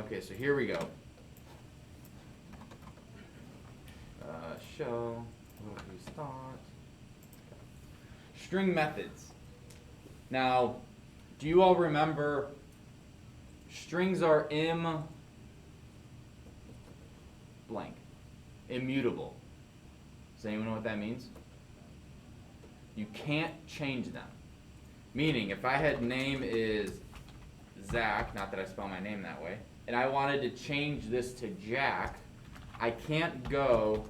Okay, so here we go. Show what we thought. String methods. Now, do you all remember strings are blank, immutable. Does anyone know what that means? You can't change them. Meaning, if I had name is Zach, not that I spell my name that way, and I wanted to change this to Jack, I can't go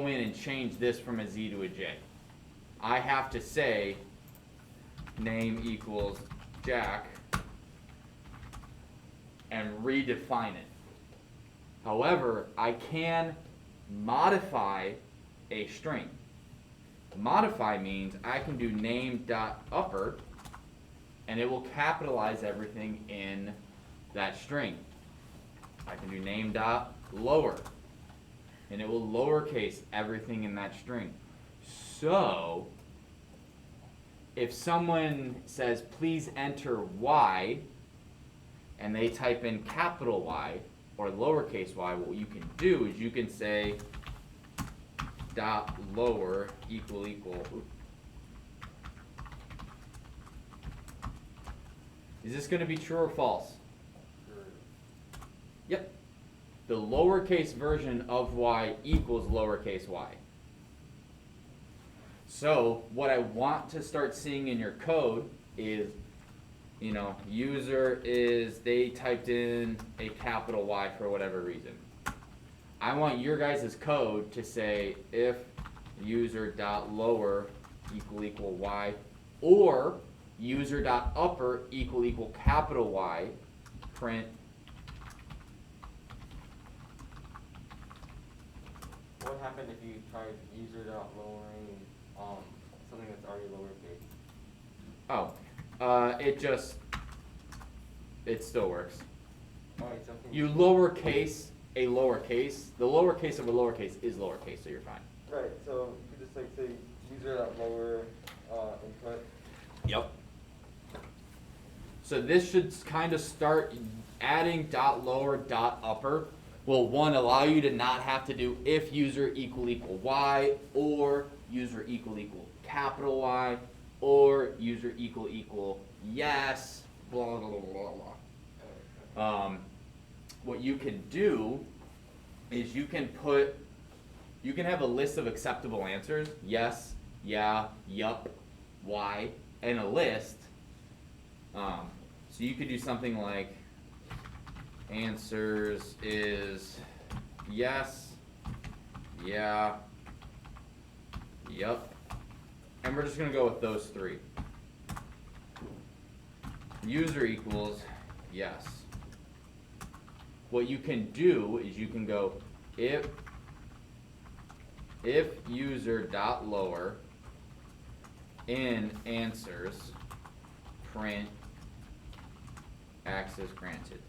in and change this from a Z to a J. I have to say name equals Jack and redefine it. However, I can modify a string. Modify means I can do name.upper and it will capitalize everything in that string. I can do name.lower and it will lowercase everything in that string. So, if someone says, please enter Y, and they type in capital Y or lowercase y, what you can do is you can say dot lower equal. Is this going to be true or false? Yep. The lowercase version of y equals lowercase y. So what I want to start seeing in your code is, user is, they typed in a capital Y for whatever reason. I want your guys' code to say if user.lower equal y or user.upper equal capital Y, print. What happened if you tried user.lowering something that's already lowercase? It still works. Alright, something You lowercase a lowercase. The lowercase of a lowercase is lowercase, so you're fine. Right, so you could just say user.lower input. Yep. So this should kind of start adding dot lower dot upper will allow you to not have to do if user equal y or user equal capital Y or user equal yes, blah blah blah blah. What you can do is you can have a list of acceptable answers, yes, yeah, yup, why, and a list. So you could do something like answers is yes, yeah, yup, and we're just going to go with those three. User equals yes. What you can do is you can go if user dot lower in answers print access granted.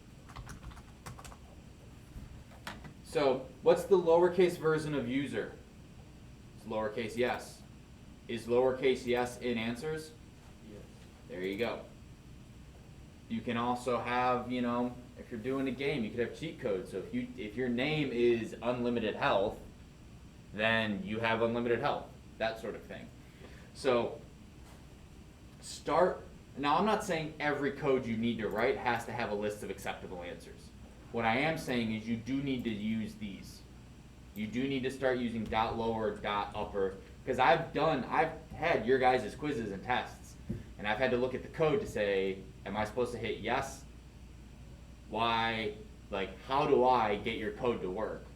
So what's the lowercase version of user? It's lowercase yes. Is lowercase yes in answers? Yes. There you go. You can also have, if you're doing a game, you could have cheat codes. So if your name is unlimited health, then you have unlimited health, that sort of thing. So now I'm not saying every code you need to write has to have a list of acceptable answers. What I am saying is you do need to use these. You do need to start using dot lower, dot upper, because I've had your guys' quizzes and tests, and I've had to look at the code to say, am I supposed to hit yes? Why? How do I get your code to work?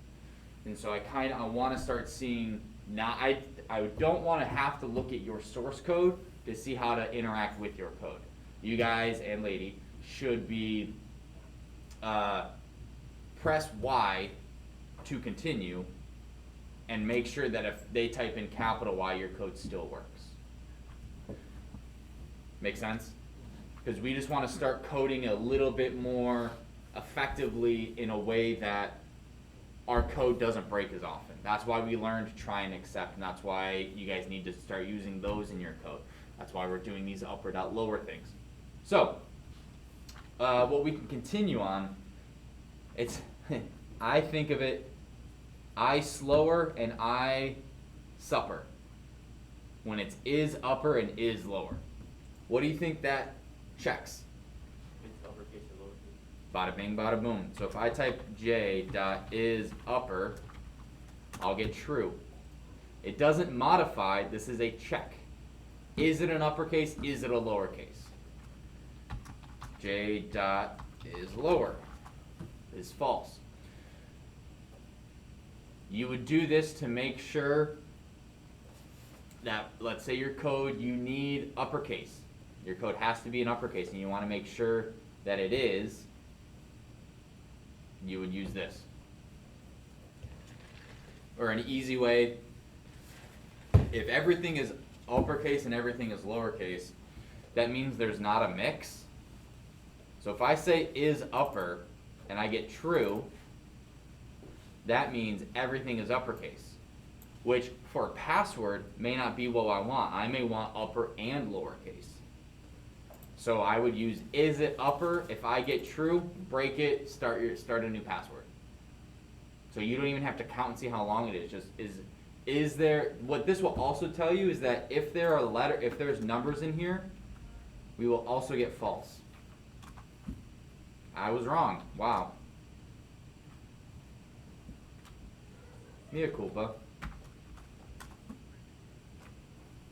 And so I want to start seeing, I don't want to have to look at your source code to see how to interact with your code. You guys and lady should be press Y to continue and make sure that if they type in capital Y, your code still works. Make sense? Because we just want to start coding a little bit more effectively in a way that our code doesn't break as often. That's why we learned try and accept, and that's why you guys need to start using those in your code. That's why we're doing these upper dot lower things. So, what we can continue on, it's, I think of it, I slower and I supper. When it's is upper and is lower. What do you think that checks? It's uppercase or lowercase. Bada bing, bada boom. So if I type j dot is upper, I'll get true. It doesn't modify, this is a check. Is it an uppercase? Is it a lowercase? J dot is lower, is false. You would do this to make sure that, let's say your code, you need uppercase. Your code has to be in uppercase and you want to make sure that it is. You would use this. Or an easy way, if everything is uppercase and everything is lowercase, that means there's not a mix. So if I say is upper and I get true, that means everything is uppercase, which for a password may not be what I want. I may want upper and lowercase. So I would use is it upper. If I get true, break it, start a new password. So you don't even have to count and see how long it is. Just is there, what this will also tell you is that if there's numbers in here, we will also get false. I was wrong. Wow. Mea culpa.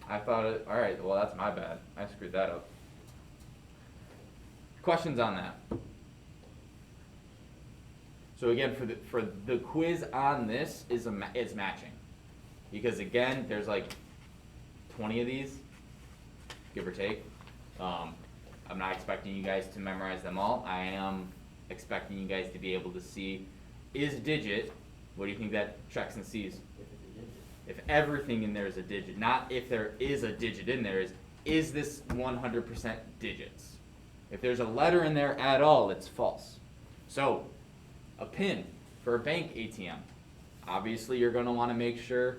I thought it, alright, well that's my bad. I screwed that up. Questions on that? So again, for the quiz on this is matching. Because again, there's like 20 of these, give or take. I'm not expecting you guys to memorize them all. I am expecting you guys to be able to see is digit. What do you think that checks and sees? If it's a digit. If everything in there is a digit, not if there is a digit in there, is this 100% digits? If there's a letter in there at all, it's false. So, a PIN for a bank ATM. Obviously, you're going to want to make sure,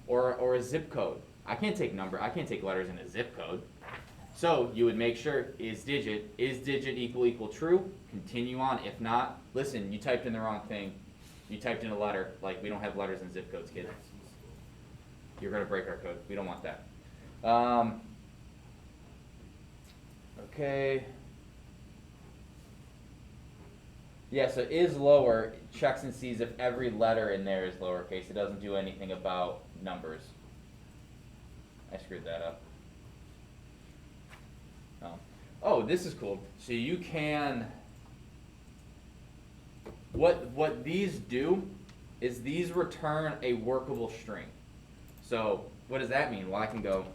or a zip code. I can't take letters in a zip code. So, you would make sure is digit equal true? Continue on. If not, listen, you typed in the wrong thing. You typed in a letter. Like, we don't have letters in zip codes, kids. You're going to break our code. We don't want that. Okay. Yeah, so is lower, checks and sees if every letter in there is lowercase. It doesn't do anything about numbers. I screwed that up. Oh, this is cool. So you can, what these do is these return a workable string. So what does that mean? Well, I can go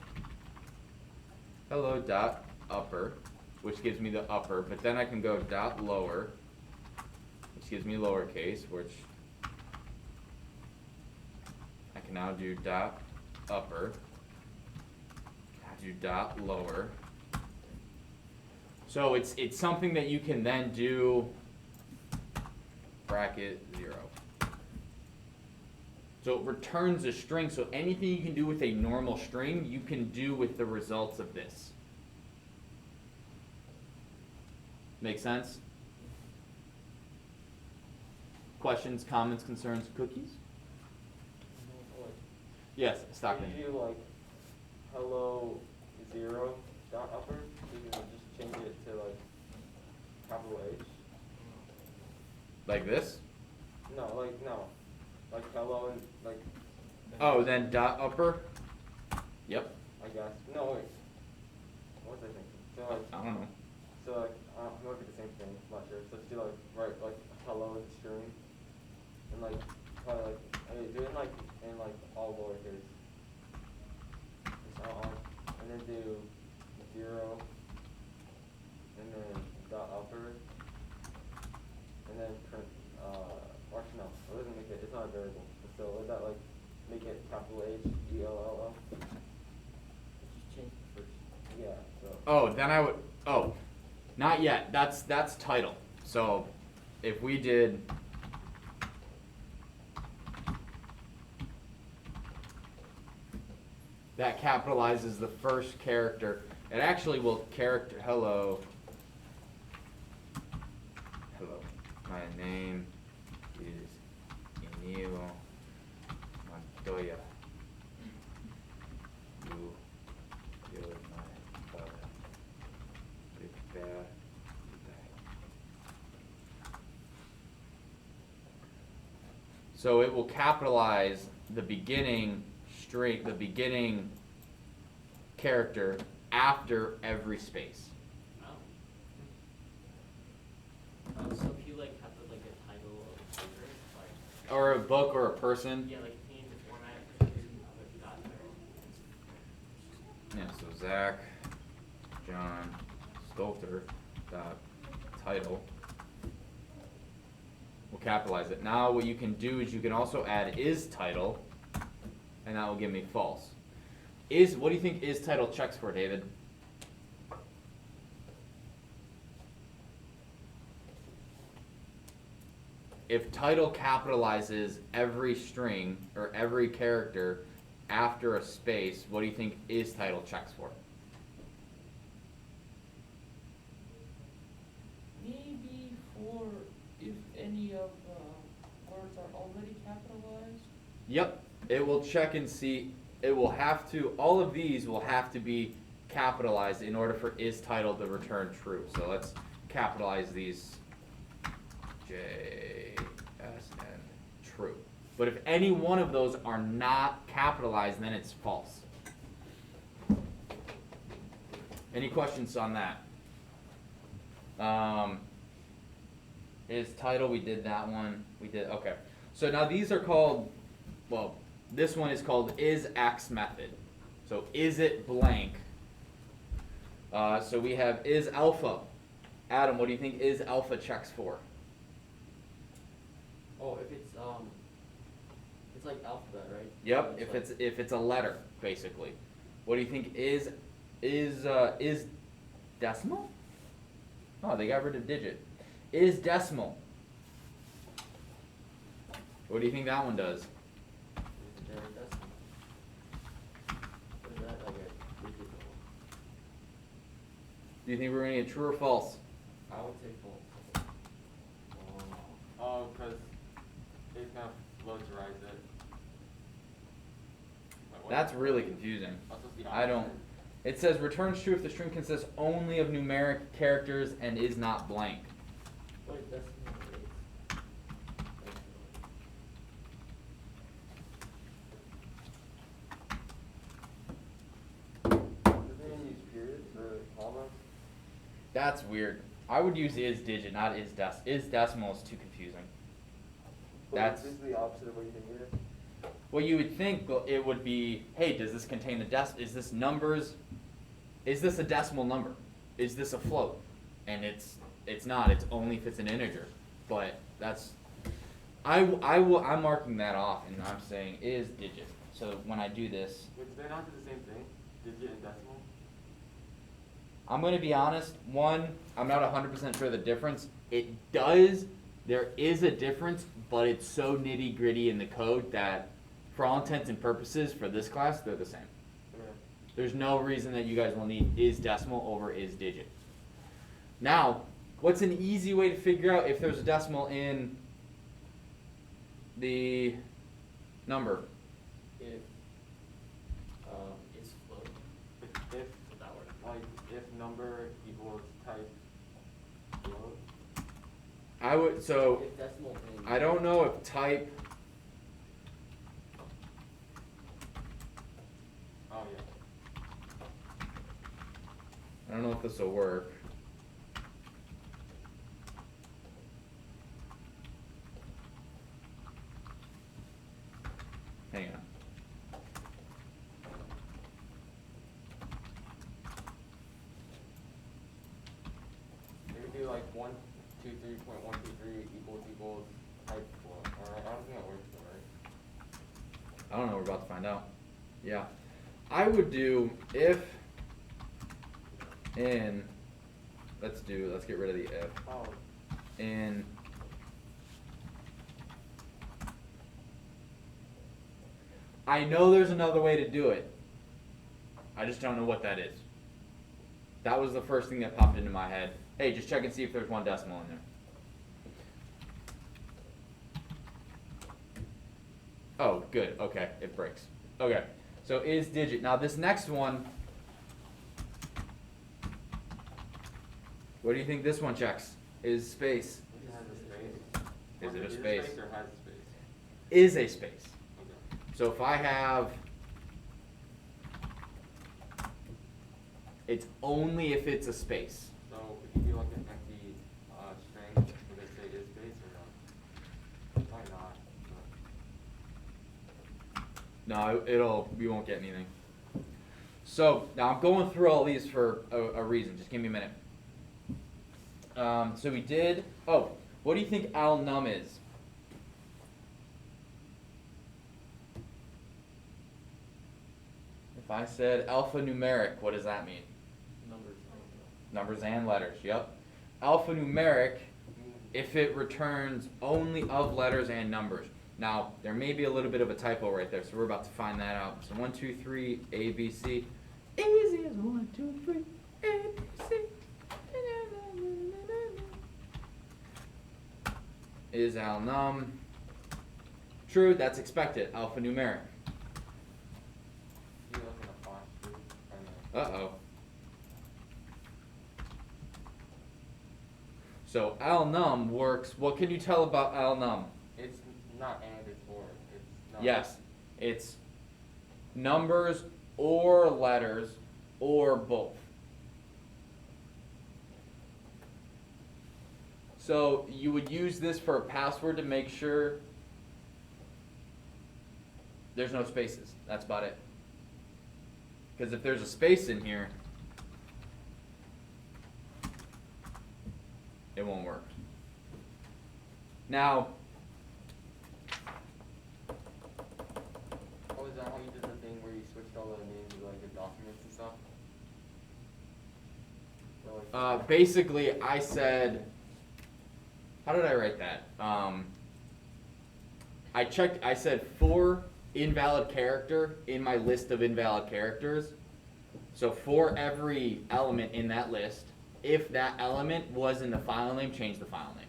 hello dot upper, which gives me the upper, but then I can go dot lower, which gives me lowercase, which I can now do dot upper, I do dot lower. So it's something that you can then do bracket 0. So it returns a string, so anything you can do with a normal string, you can do with the results of this. Make sense? Questions, comments, concerns, cookies? Yes, Stockton. If you do like hello 0 dot upper, you can just change it to like capital H. Like this? No, like hello and like. Oh, then dot upper? Yep. I guess. No, wait. What was I thinking? So like. I don't know. So like, it might be the same thing. I'm not sure. So just do like write like hello in string, and like probably like do it in like all lowercase. And then do 0, and then dot upper, and then print. Actually no, it doesn't make it. It's not a variable. So would that like make it capital H E L L O? Just change the first. Yeah. So. Oh, then I would, oh, not yet. That's title. So if we did, that capitalizes the first character. It actually will hello My name is Emilio Montoya. You killed my father. Prepare to die. So it will capitalize the beginning string, the beginning character after every space. So if you like have like a title of a paper, like Or a book or a person. yeah, like change the format for some reason, but you got title. Yeah, so Zach, John, Stolter, dot, title. We'll capitalize it. Now what you can do is you can also add is title, and that will give me false. What do you think is title checks for, David? If title capitalizes every string or every character after a space, what do you think is title checks for? Maybe for if any of words are already capitalized. Yep, it will check and see. It will have to, all of these will have to be capitalized in order for is title to return true. So let's capitalize these J, S, N, true. But if any one of those are not capitalized, then it's false. Any questions on that? Is title, we did that one. We did, okay. So now these are called, well, this one is called is X method. So is it blank? So we have is alpha. Adam, what do you think is alpha checks for? Oh, if it's like alphabet, right? Yep, So if it's a letter, basically. What do you think is decimal? Oh, they got rid of digit. Is decimal. What do you think that one does? Is there a decimal? What is that like a digit? Do you think we're gonna get true or false? I would say false. Oh, because it's gonna localize it. Wait, what? That's really confusing. Oh, so it's the I don't. opposite. It says returns true if the string consists only of numeric characters and is not blank. What decimal is? Does anyone use periods or commas? That's weird. I would use is digit, not is decimal. Is decimal is too confusing. But That's- this is the opposite of what you think it is. Well, you would think it would be, hey, does this contain the is this numbers? Is this a decimal number? Is this a float? And it's not. It's only if it's an integer. But that's, I'm marking that off and I'm saying is digit. So when I do this, Wait, do they not do the same thing? Digit and decimal? I'm going to be honest. One, I'm not 100% sure the difference. It does. There is a difference, but it's so nitty gritty in the code that, for all intents and purposes, for this class, they're the same. Okay. There's no reason that you guys will need is decimal over is digit. Now, what's an easy way to figure out if there's a decimal in the number? If is float. If Would that work? like if number equals type float. I would, so If decimal thing. I don't know if type, Oh yeah. I don't know if this will work. Hang on. Maybe do like 123.123 equals type float. Or I don't think that works though, right? I don't know, we're about to find out. Yeah. I would do if in, let's get rid of the if. Oh. In I know there's another way to do it. I just don't know what that is. That was the first thing that popped into my head. Hey, just check and see if there's one decimal in there. Oh, good. Okay, it breaks. Okay, so is digit. Now this next one, what do you think this one checks? Is space. It has a space. Is it a Is space? or has a space? Is a space. Okay. So if I have, it's only if it's a space. So if you do like an empty string, would it say is space or no? Probably not. No, we won't get anything. So now I'm going through all these for a reason. Just give me a minute. So we did. Oh, what do you think al num is? If I said alphanumeric, what does that mean? Numbers. Numbers and letters. Yep. Alphanumeric, if it returns only of letters and numbers. Now there may be a little bit of a typo right there, so we're about to find that out. So 1, 2, 3, A, B, C. Easy as 1, 2, 3, A, B, C. Is al num true? That's expected. Alphanumeric. You look in a font group and Uh-oh. So al num works. What can you tell about al num? it's not and, it's or. It's not. Yes, it's numbers or letters or both. So you would use this for a password to make sure there's no spaces. That's about it. Because if there's a space in here, it won't work. Now, Oh, is that how you did the thing where you switched all the names of like the documents and stuff? Or, like, basically I said, how did I write that? I said for invalid character in my list of invalid characters. So for every element in that list, if that element was in the file name, change the file name.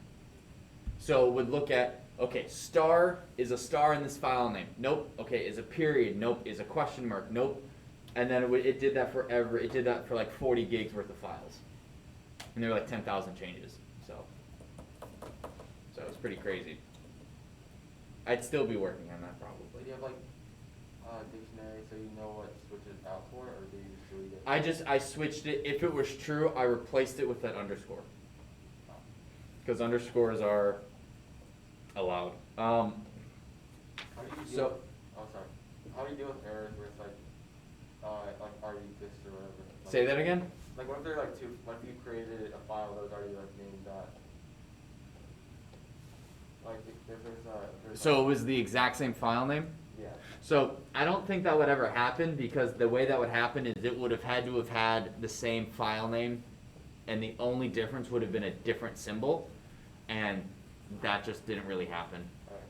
So it would look at, okay, star is a star in this file name. Nope. Okay, is a period. Nope. Is a question mark. Nope. And then it did that for it did that for like 40 gigs worth of files. And there were like 10,000 changes. So it's pretty crazy. I'd still be working on that do probably. you have like dictionary so you know what switch is out for, or do you just delete it? I switched it. If it was true, I replaced it with that underscore. Because underscores are allowed. How do you deal So- with, oh sorry. How do you deal with errors where it's like already exists or whatever? Like, Say that again? Like what if they're like what if you created a file that was already like named like if there's So it was the exact same file name? yeah. So I don't think that would ever happen, because the way that would happen is it would have had to have had the same file name, and the only difference would have been a different symbol, and that just didn't really happen. Alright.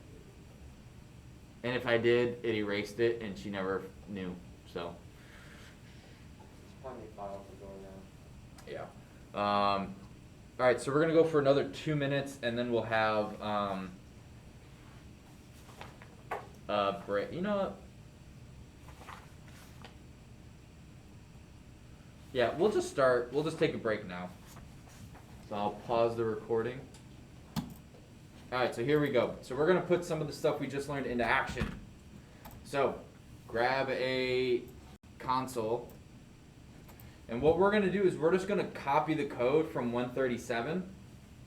And if I did, it erased it, and she never knew. So There's plenty of files to go down. yeah. All right, so we're gonna go for another 2 minutes, and then we'll have a break. You know what? Yeah, we'll just start. We'll just take a break now. So I'll pause the recording. All right, so here we go. So we're gonna put some of the stuff we just learned into action. So grab a console. And what we're going to do is we're just going to copy the code from 137.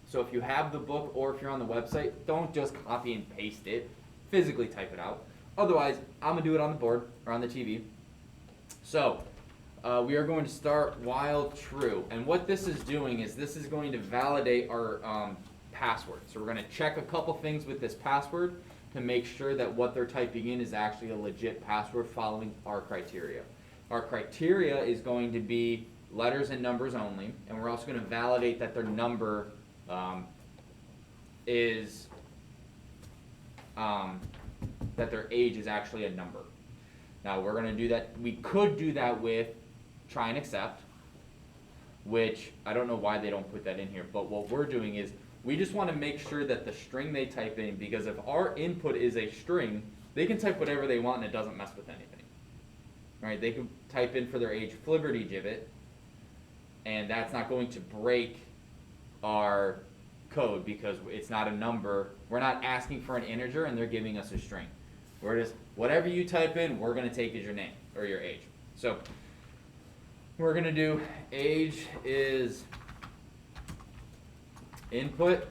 So if you have the book or if you're on the website, don't just copy and paste it. Physically type it out. Otherwise, I'm going to do it on the board or on the TV. So we are going to start while true. And what this is doing is this is going to validate our password. So we're going to check a couple things with this password to make sure that what they're typing in is actually a legit password following our criteria. Our criteria is going to be letters and numbers only, and we're also going to validate that their number is that their age is actually a number. Now we're going to do that. We could do that with try and accept, which I don't know why they don't put that in here, but what we're doing is we just want to make sure that the string they type in, because if our input is a string, they can type whatever they want and it doesn't mess with anything. Right? They can type in for their age Flibberty Gibbet, and that's not going to break our code because it's not a number. We're not asking for an integer and they're giving us a string. We're just, whatever you type in, we're going to take as your name or your age. So we're going to do age is input.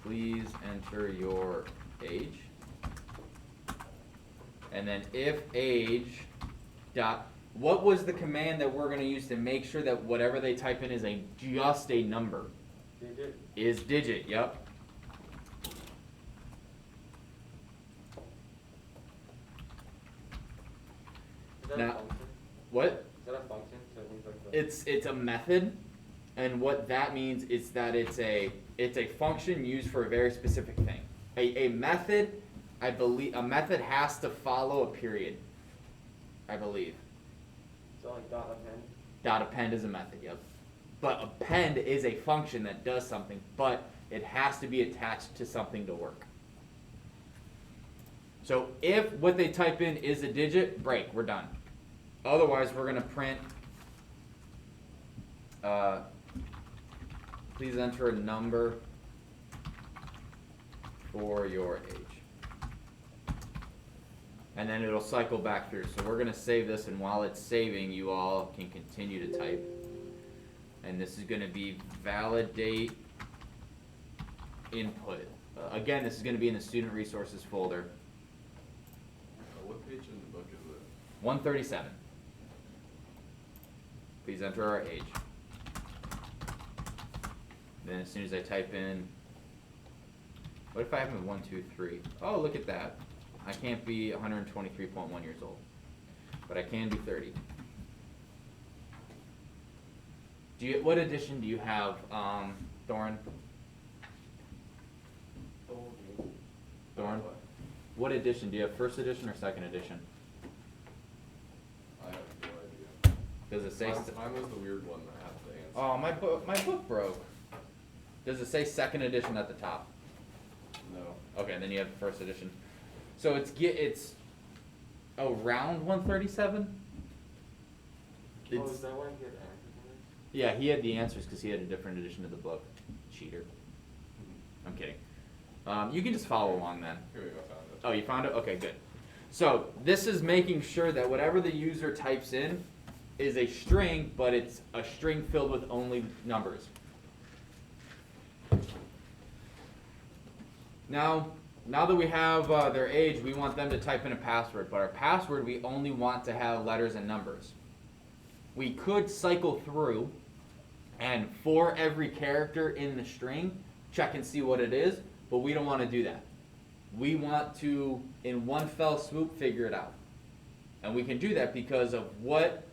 Please enter your age. And then if age dot, what was the command that we're going to use to make sure that whatever they type in is just a number? Digit. Is digit, yep. Is that Now- a function? What? Is that a function? So it means like the It's a method, and what that means is that it's a function used for a very specific thing. A method, I believe, a method has to follow a period. I believe. so like dot append. Dot append is a method, yep. But append is a function that does something, but it has to be attached to something to work. So if what they type in is a digit, break, we're done. Otherwise, we're gonna print, please enter a number for your age. And then it'll cycle back through. So we're gonna save this, and while it's saving, you all can continue to type. And this is gonna be validate input. Again, this is gonna be in the student resources folder. What page in the book is it? 137. Please enter our age. Then as soon as I type in, what if I have a 1, 2, 3? Oh, look at that. I can't be 123.1 years old, but I can be 30. What edition do you have, Thorin? Thorin? What edition? Do you have first edition or second edition? I have no idea. Does it say? Mine was the weird one that had the answer. Oh, my book broke. Does it say second edition at the top? No. Okay, then you have the first edition. So it's around 137. Oh, is that why you get answers in this? Yeah, he had the answers because he had a different edition of the book. Cheater. I'm kidding. You can just follow along then. Here we go, found it. Oh, you found it? Okay, good. So this is making sure that whatever the user types in is a string, but it's a string filled with only numbers. Now that we have their age, we want them to type in a password, but our password we only want to have letters and numbers. We could cycle through and for every character in the string, check and see what it is, but we don't want to do that. We want to, in one fell swoop, figure it out. And we can do that because of what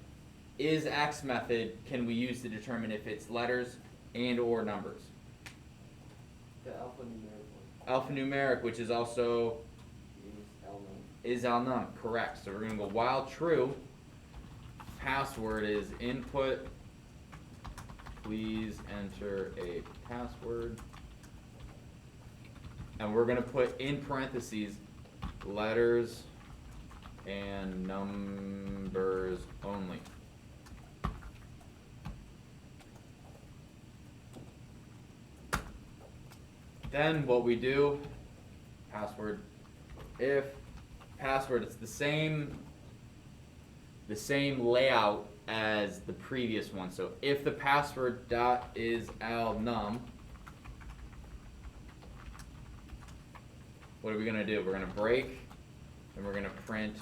is X method can we use to determine if it's letters and or numbers. The alphanumeric Alphanumeric, which is also one is alnum, correct. So we're going to go while true, password is input, please enter a password. And we're going to put in parentheses letters and numbers only. Then what we do, password, if password, it's the same layout as the previous one. So if the password dot is alnum, what are we going to do? We're going to break, and we're going to print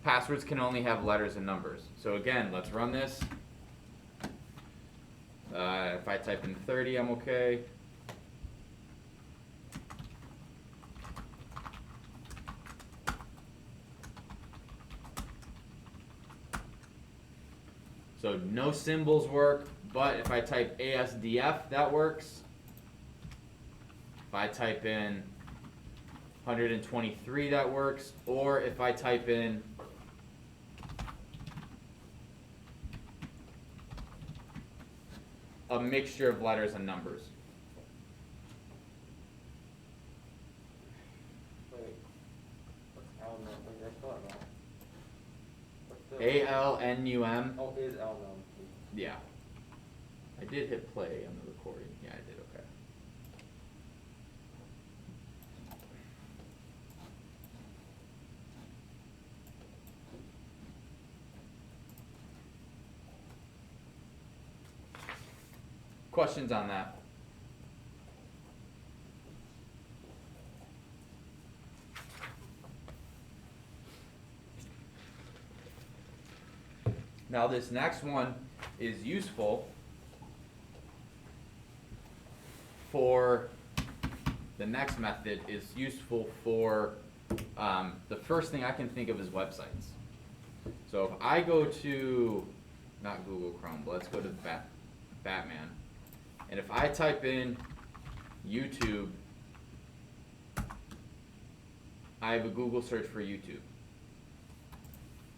passwords can only have letters and numbers. So again, let's run this. If I type in 30, I'm okay. So no symbols work, but if I type ASDF, that works. If I type in 123, that works. Or if I type in a mixture of letters and numbers. Wait, what's alnum? Wait, did I spell it wrong? What's the? ALNUM. Oh, is alnum. Yeah. I did hit play on the recording. Yeah, I did. Okay. Questions on that? Now this next one is useful for, the next method is useful for, the first thing I can think of is websites. So if I go to, not Google Chrome, but let's go to Batman. And if I type in YouTube, I have a Google search for YouTube.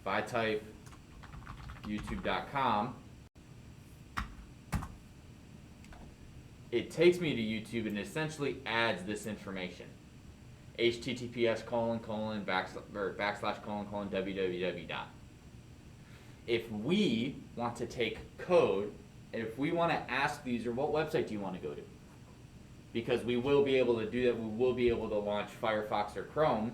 If I type youtube.com, it takes me to YouTube and essentially adds this information. https://www. If we want to take code, and if we want to ask the user, what website do you want to go to? Because we will be able to do that, we will be able to launch Firefox or Chrome.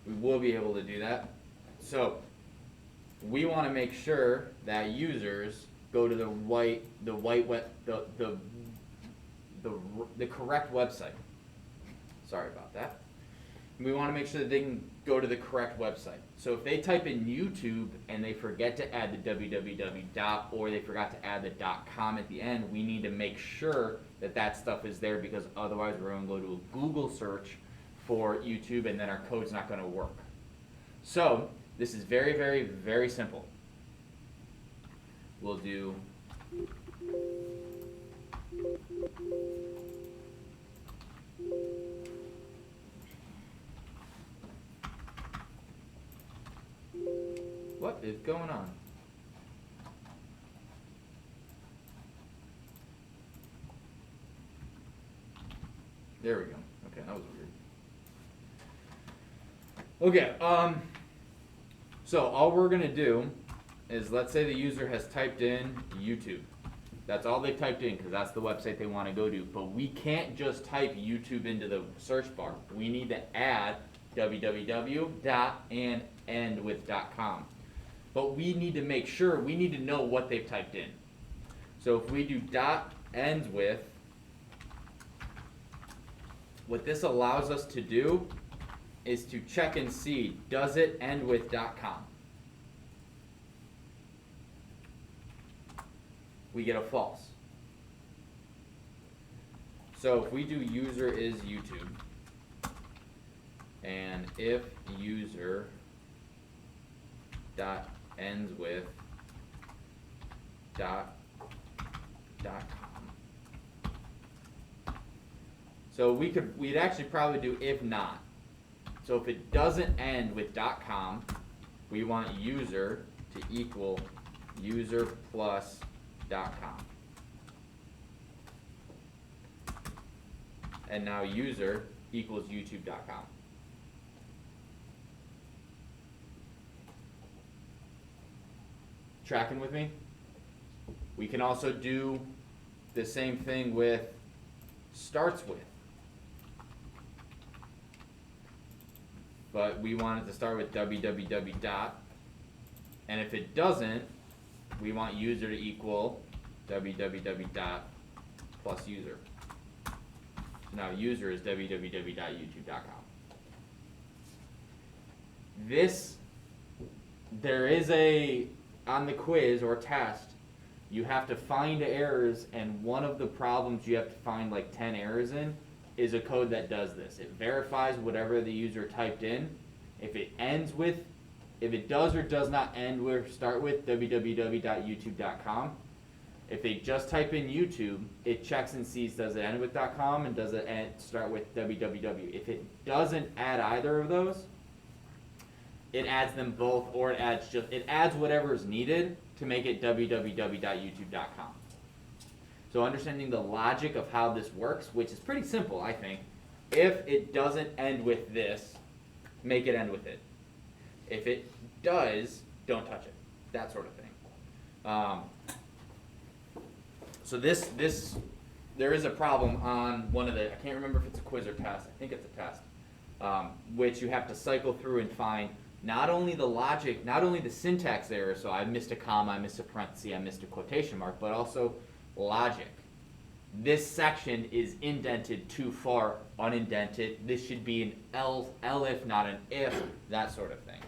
We will be able to do that. So we want to make sure that users go to the correct website. Sorry about that. We want to make sure that they can go to the correct website. So if they type in YouTube and they forget to add the www dot, or they forgot to add the .com at the end, we need to make sure that that stuff is there, because otherwise we're going to go to a Google search for YouTube and then our code's not going to work. So this is very, very, very simple. We'll do what is going on? There we go. Okay, that was weird. Okay, so all we're gonna do is, let's say the user has typed in YouTube. That's all they typed in because that's the website they want to go to. But we can't just type YouTube into the search bar. We need to add www dot and end with .com. But we need to make sure, we need to know what they've typed in. So if we do dot ends with, what this allows us to do is to check and see, does it end with .com? We get a false. So if we do user is YouTube, and if user dot ends with .com. So we'd actually probably do if not. So if it doesn't end with .com, we want user to equal user plus .com. And now user equals youtube.com. Tracking with me? We can also do the same thing with starts with. But we want it to start with www dot, and if it doesn't, we want user to equal www dot plus user. So now user is www.youtube.com. There is a, on the quiz or test, you have to find errors, and one of the problems you have to find like 10 errors in is a code that does this. It verifies whatever the user typed in. If it does or does not end with, start with www.youtube.com. If they just type in YouTube, it checks and sees, does it end with .com and does it start with www. If it doesn't add either of those, it adds them both, or it adds whatever is needed to make it www.youtube.com. So understanding the logic of how this works, which is pretty simple, I think. If it doesn't end with this, make it end with it. If it does, don't touch it. That sort of thing. So this there is a problem on one of the, I can't remember if it's a quiz or test, I think it's a test, which you have to cycle through and find not only the logic, not only the syntax error, so I missed a comma, I missed a parenthesis, I missed a quotation mark, but also logic. This section is indented too far, unindented. This should be an elif, not an if, that sort of thing.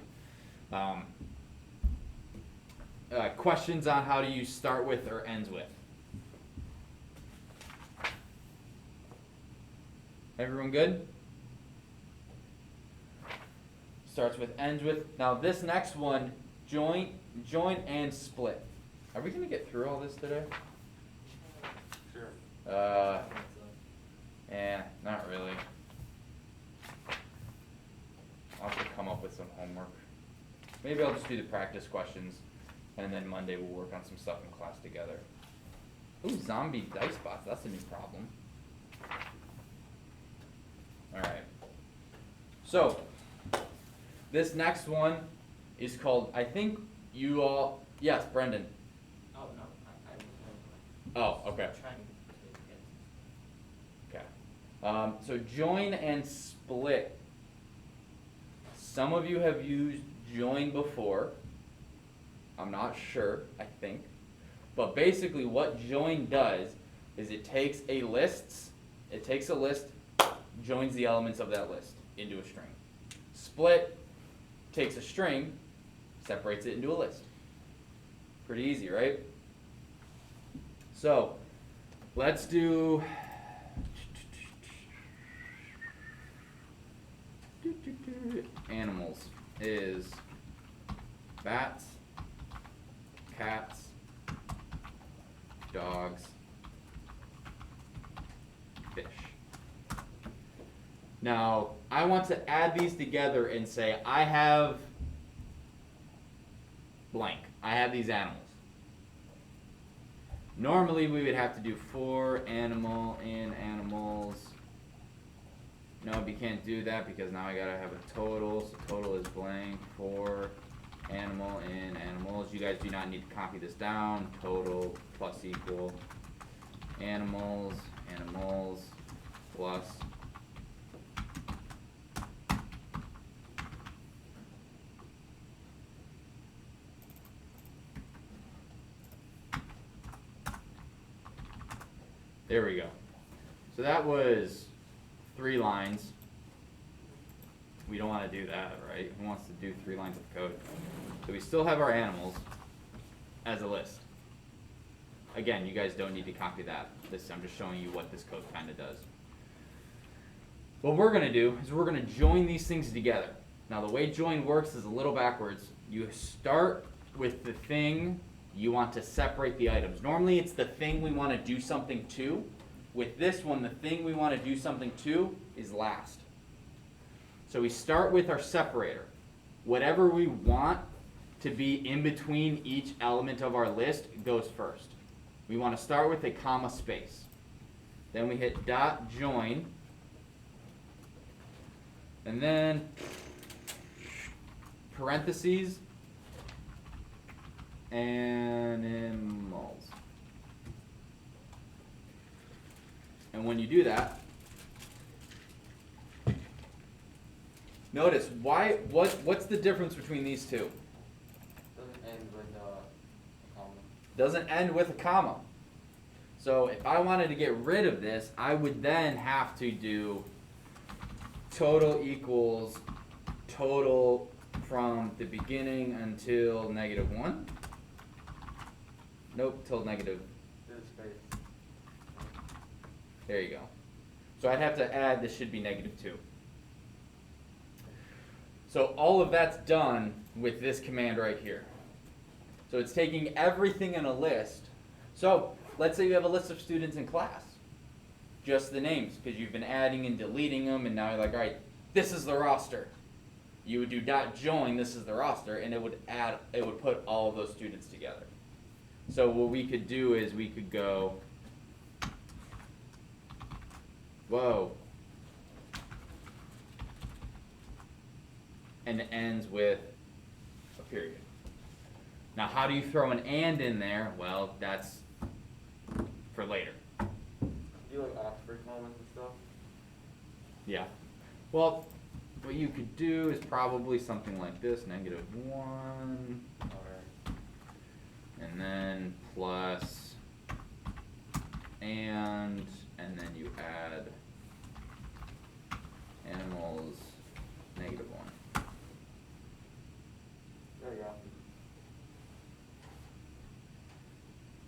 Questions on how do you start with or ends with? Everyone good? Starts with, ends with. Now this next one, join and split. Are we gonna get through all this today? Sure. Not really. I'll have to come up with some homework. Maybe I'll just do the practice questions, and then Monday we'll work on some stuff in class together. Ooh, zombie dice bots, that's a new problem. Alright. So, this next one is called, I think you all, yes, Brendan. Oh, no, Oh, okay. I'm trying to get. Okay. So join and split. Some of you have used join before. I'm not sure, I think. But basically what join does is it takes a list, joins the elements of that list into a string. Split takes a string, separates it into a list. Pretty easy, right? So, let's do animals is bats, cats, dogs, fish. Now, I want to add these together and say I have blank. I have these animals. Normally we would have to do for animal in animals. Nope, you can't do that because now I gotta have a total. So total is blank for animal in animals. You guys do not need to copy this down. Total plus equal animals plus there we go. So that was 3 lines. We don't want to do that, right? Who wants to do 3 lines of code? So we still have our animals as a list. Again, you guys don't need to copy that. I'm just showing you what this code kind of does. What we're going to do is we're going to join these things together. Now the way join works is a little backwards. You start with the thing you want to separate the items. Normally it's the thing we want to do something to. With this one, the thing we want to do something to is last. So we start with our separator. Whatever we want to be in between each element of our list goes first. We want to start with a comma space. Then we hit dot join. And then parentheses, animals. And when you do that, notice what's the difference between these two? Doesn't end with a comma. Doesn't end with a comma. So if I wanted to get rid of this, I would then have to do total equals total from the beginning until -1. Nope, till negative. There's space. There you go. So I'd have to add, this should be -2. So all of that's done with this command right here. So it's taking everything in a list. So let's say you have a list of students in class. Just the names, because you've been adding and deleting them, and now you're like, all right, this is the roster. you would do dot join, this is the roster, and it would put all of those students together. So what we could do is we could go, whoa, and it ends with a period. Now how do you throw an and in there? Well, that's for later. Do you like Oxford comments and stuff? Yeah. Well, what you could do is probably something like this, -1, Alright. and then plus, and then you add animals, -1. There you go.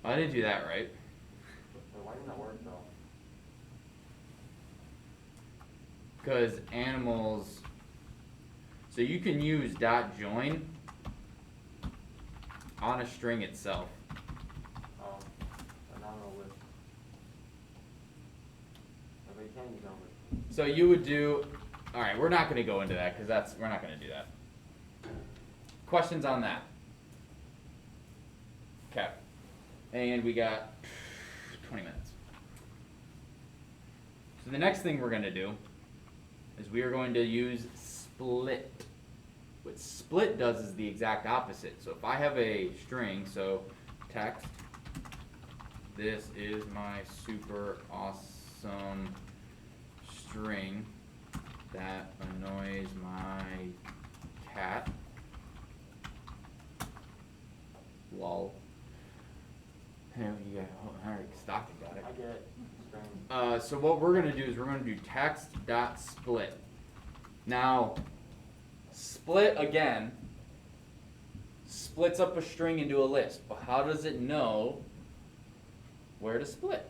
I didn't do that right. So why didn't that work though? Because animals, so you can use dot join on a string itself. Oh, a nominal list. But you can use numbers. So you would do, all right, we're not going to go into that because we're not going to do that. Questions on that? Okay. And we got 20 minutes. So the next thing we're going to do is we are going to use split. What split does is the exact opposite. So if I have a string, so text, this is my super awesome string that annoys my cat. Lol. Hey, you got, Harry Stockton got it. I get it. Strange. So what we're gonna do is we're gonna do text dot split. Now, split again splits up a string into a list, but how does it know where to split?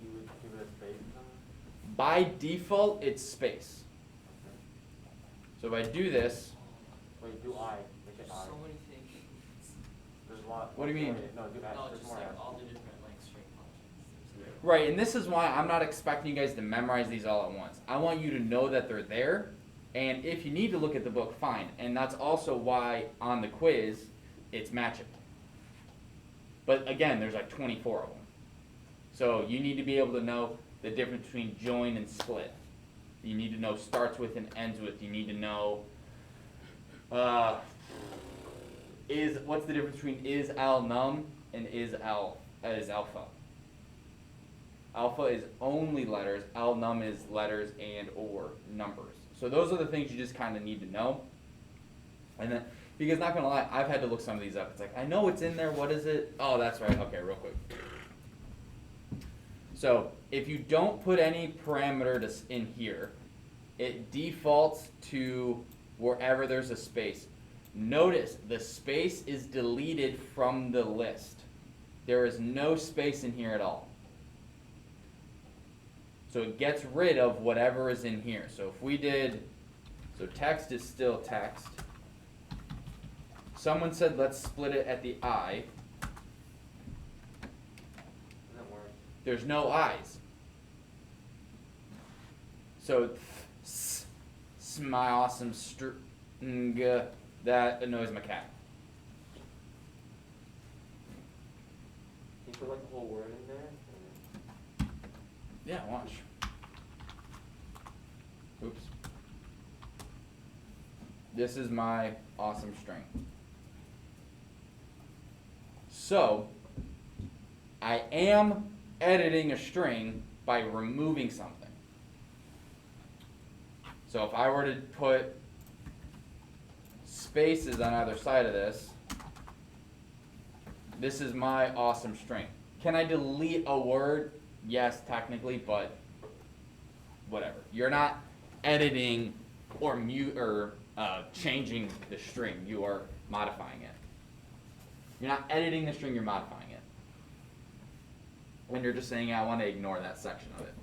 You would give it a space or something? By default, it's space. Okay. So if I do this, Wait, do I? Make it I. So many things. There's a lot. What do you mean? No, do I. No, There's just more. like all the different like string functions. right, and this is why I'm not expecting you guys to memorize these all at once. I want you to know that they're there, and if you need to look at the book, fine. And that's also why on the quiz, it's matching. But again, there's like 24 of them. So you need to be able to know the difference between join and split. You need to know starts with and ends with. You need to know what's the difference between is al num and is alpha. Alpha is only letters, al num is letters and or numbers. So those are the things you just kind of need to know. And then, because not gonna lie, I've had to look some of these up. It's like, I know it's in there, what is it? Oh, that's right, okay, real quick. So, if you don't put any parameter in here, it defaults to wherever there's a space. Notice, the space is deleted from the list. There is no space in here at all. So it gets rid of whatever is in here. So if we did, so text is still text. Someone said let's split it at the I. Doesn't work. There's no I's. So my awesome string that annoys my cat. Can you put like the whole word in there? Yeah, watch. Oops. This is my awesome string. So, I am editing a string by removing something. So if I were to put spaces on either side of this, this is my awesome string. Can I delete a word? Yes, technically, but whatever. You're not editing or changing the string. You are modifying it. You're not editing the string, you're modifying it. And you're just saying, I want to ignore that section of it.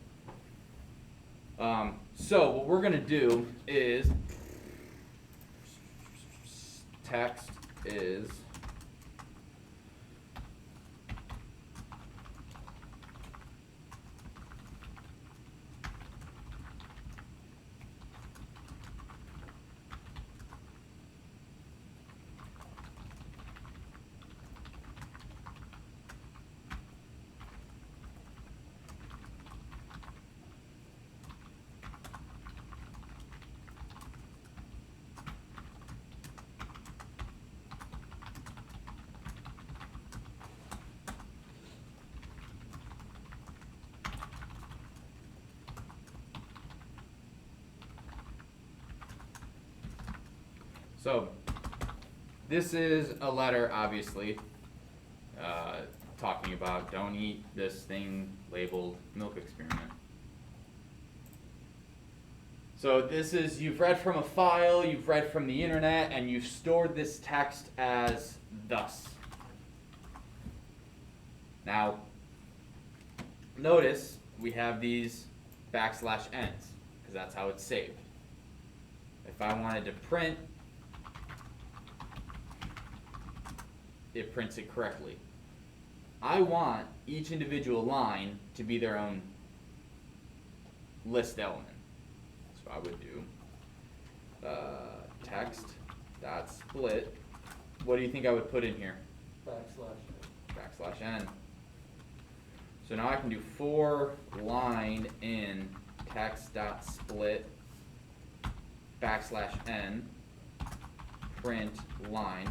So what we're going to do is text is So this is a letter, obviously, talking about don't eat this thing labeled milk experiment. So this is, you've read from a file, you've read from the internet, and you've stored this text as thus. Now, notice we have these \n's, because that's how it's saved. If I wanted to print, it prints it correctly. I want each individual line to be their own list element. So I would do text dot split. What do you think I would put in here? \n. So now I can do for line in text dot split \n print line.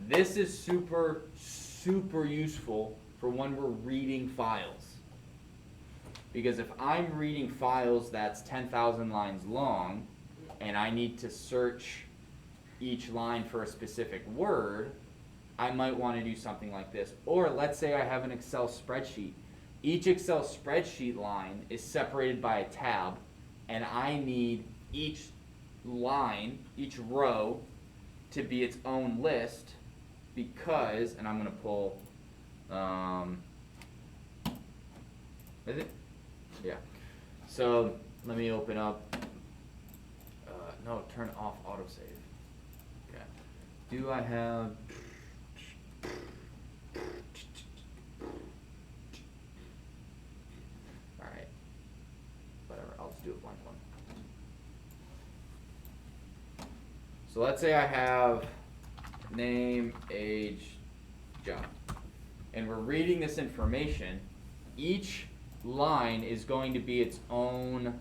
This is super useful for when we're reading files. Because if I'm reading files that's 10,000 lines long and I need to search each line for a specific word, I might want to do something like this. Or let's say I have an Excel spreadsheet. Each Excel spreadsheet line is separated by a tab, and I need each line, each row, to be its own list because, and I'm going to pull, is it? Yeah. So let me open up, no, turn off autosave. Okay. Do I have, alright, whatever, I'll just do a blank one. So let's say I have name, age, job, and we're reading this information. Each line is going to be its own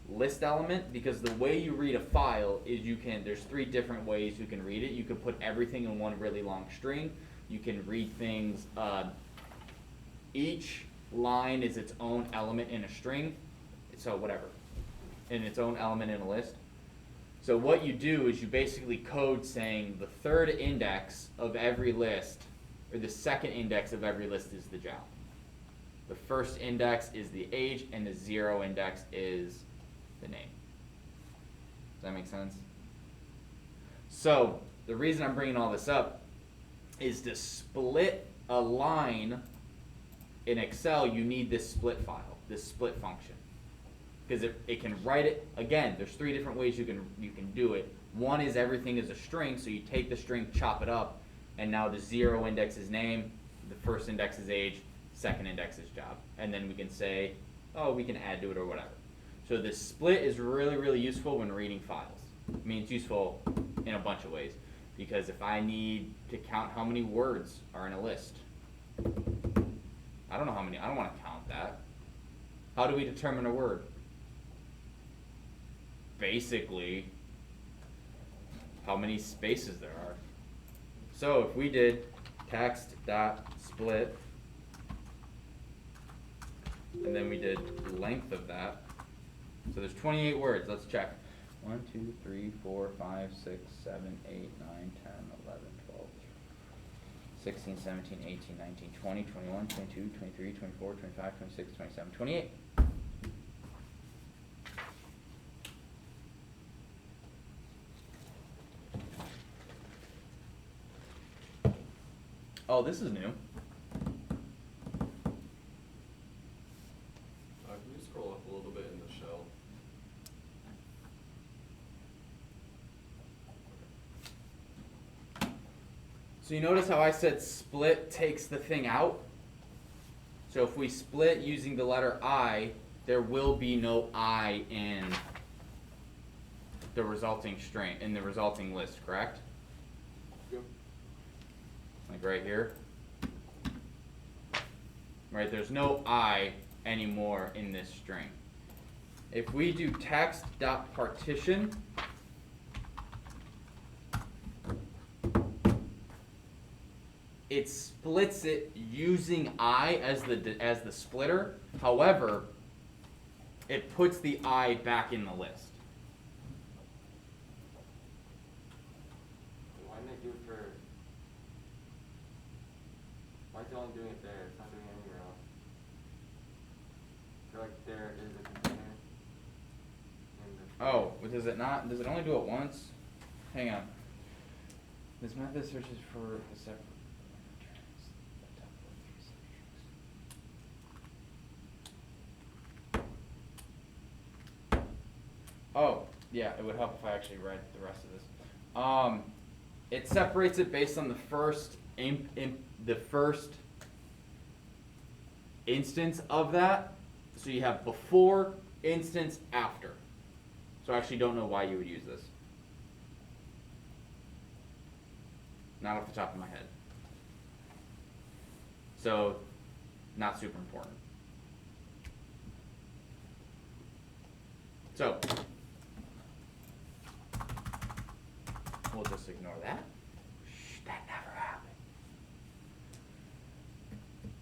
list element, because the way you read a file is there's 3 different ways you can read it. You can put everything in one really long string. You can read things, each line is its own element in a string, so whatever, in its own element in a list. So what you do is you basically code saying the 3rd index of every list, or the 2nd index of every list is the job. The 1st index is the age, and the 0 index is the name. Does that make sense? So the reason I'm bringing all this up is to split a line in Excel, you need this split file, this split function. Because it can write it, again, there's 3 different ways you can do it. One is everything is a string, so you take the string, chop it up, and now the 0 index is name, the 1st index is age, 2nd index is job. And then we can say, oh, we can add to it or whatever. So this split is really useful when reading files. I mean, it's useful in a bunch of ways. Because if I need to count how many words are in a list, I don't know how many, I don't want to count that. How do we determine a word? Basically, how many spaces there are. So if we did text.split, and then we did length of that, so there's 28 words. Let's check. 1, 2, 3, 4, 5, 6, 7, 8, 9, 10, 11, 12, 16, 17, 18, 19, 20, 21, 22, 23, 24, 25, 26, 27, 28. Oh, this is new. Can you scroll up a little bit in the shell? So you notice how I said split takes the thing out? So if we split using the letter I, there will be no I in the resulting string, in the resulting list, correct? Yep. Like right here. Right, there's no I anymore in this string. If we do text.partition, it splits it using I as the splitter. However, it puts the I back in the list. only doing it there. It's not doing it anywhere else. I feel like there is a container. In the Oh, well, does it not? Does it only do it once? Hang on. This method searches for a separate. Oh, yeah, it would help if I actually read the rest of this. It separates it based on the first the first instance of that. So you have before, instance, after. So I actually don't know why you would use this. Not off the top of my head. So, not super important. So, we'll just ignore that. Shh, that never happened.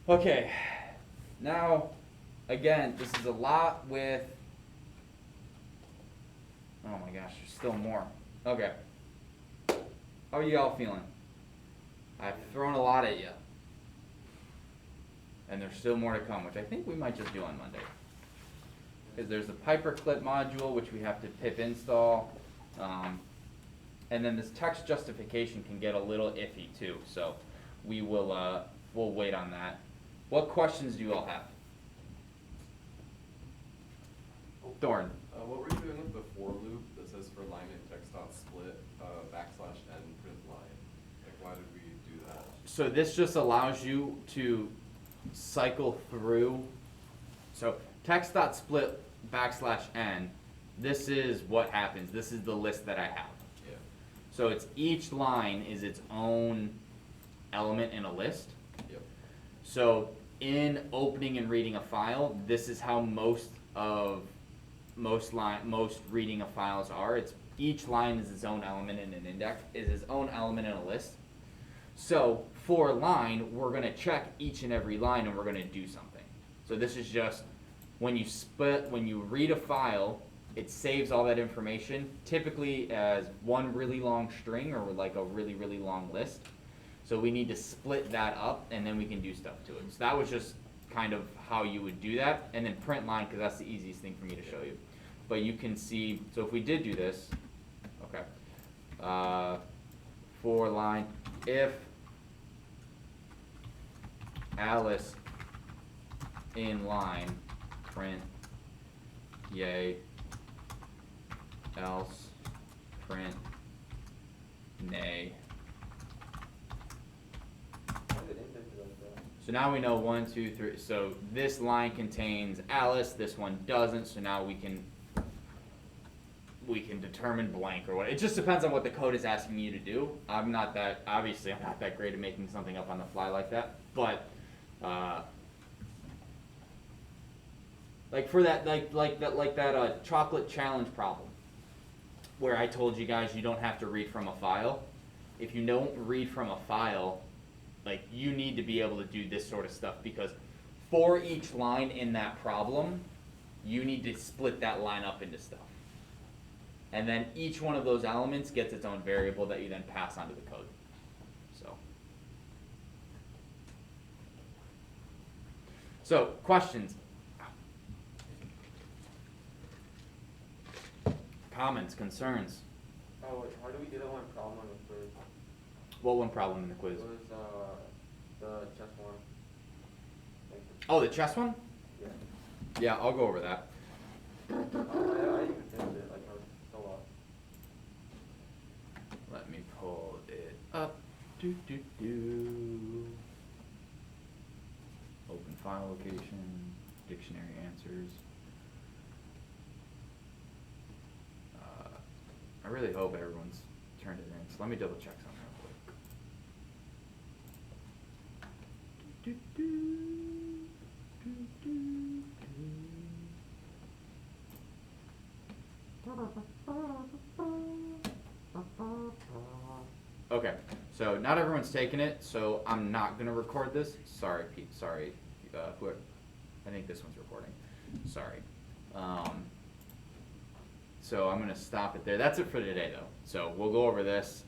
Okay, now, again, this is a lot with, oh my gosh, there's still more. Okay. How are you all feeling? I've thrown a lot at you. And there's still more to come, which I think we might just do on Monday. Because there's the paperclip module, which we have to pip install. And then this text justification can get a little iffy too. So we will we'll wait on that. What questions do you all have? Thorn. What were you doing with the for loop that says for line and text dot split backslash n print line? Like, why did we do that? So this just allows you to cycle through. So text.split backslash n, this is what happens. This is the list that I have. Yeah. So it's each line is its own element in a list. Yep. So in opening and reading a file, this is how most reading of files are. It's each line is its own element in an index, is its own element in a list. So for a line, we're gonna check each and every line and we're gonna do something. So this is just when you read a file, it saves all that information, typically as one really long string or like a really, really long list. So we need to split that up and then we can do stuff to it. So that was just kind of how you would do that. And then print line, because that's the easiest thing for me to show you. But you can see, so if we did do this, okay, for line, if Alice in line, print, yay, else, print, nay. Why is it indented like that? So now we know 1, 2, 3. So this line contains Alice. This one doesn't. So now we can determine blank or what. It just depends on what the code is asking you to do. Obviously I'm not that great at making something up on the fly like that. But like for that, like that chocolate challenge problem, where I told you guys you don't have to read from a file. If you don't read from a file, like you need to be able to do this sort of stuff, because for each line in that problem, you need to split that line up into stuff. And then each one of those elements gets its own variable that you then pass onto the code. So questions? Comments, concerns? Oh, wait, how do we do that one problem on the quiz? What one problem in the quiz? It was the chess one. Like Oh, the chess one? yeah. Yeah, I'll go over that. I even finished it, like I was so lost. Let me pull it up. Open file location, dictionary answers. I really hope everyone's turned it in. So let me double check something real quick. Okay, so not everyone's taken it, so I'm not gonna record this. Sorry, Pete. Sorry, whoever. I think this one's recording. Sorry. So I'm gonna stop it there. That's it for today, though. So we'll go over this.